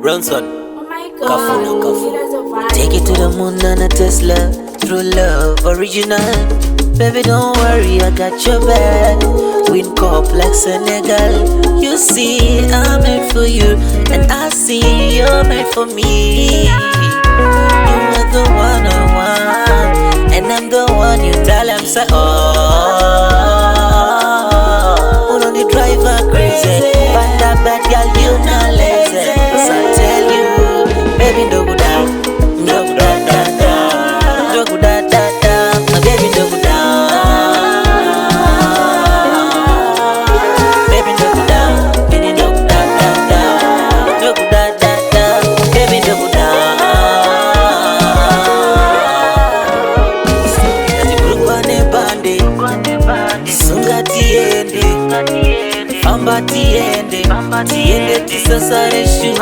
Aronson. Oh my God. Take it to the moon on a Tesla. True love, original. Baby, don't worry, I got your back. Win cup like Senegal. You see, I'm made for you, and I see you're made for me. You are the one I want, and I'm the one you tell. I'm say, oh, put on the driver crazy, but that bad girl you not lazy. So I tell you, baby, Ndokuda, Ndokuda, da da, Ndokuda, da da, my baby, Ndokuda. Baby, Ndokuda, baby, Ndokuda, da da, Ndokuda, da da, baby, Ndokuda. Sunga tiende, famba tiende tisasare shu.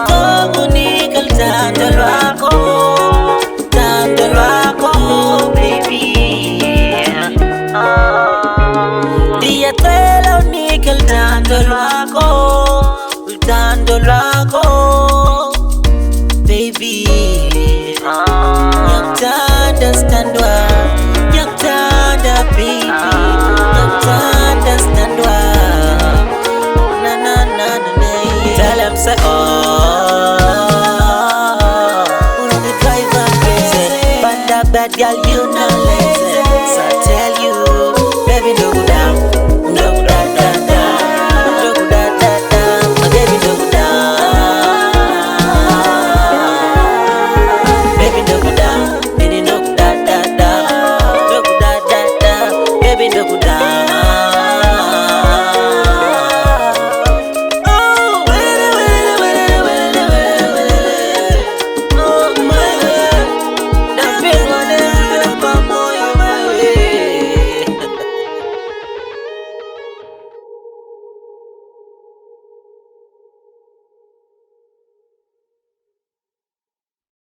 Togunika tando lwako, baby. Dia tela unika tando lwako, baby. Yaktanda standwa. Baby, understand why. Na na na na. Tell him say oh. Put on the driver crazy, but that bad girl you not let.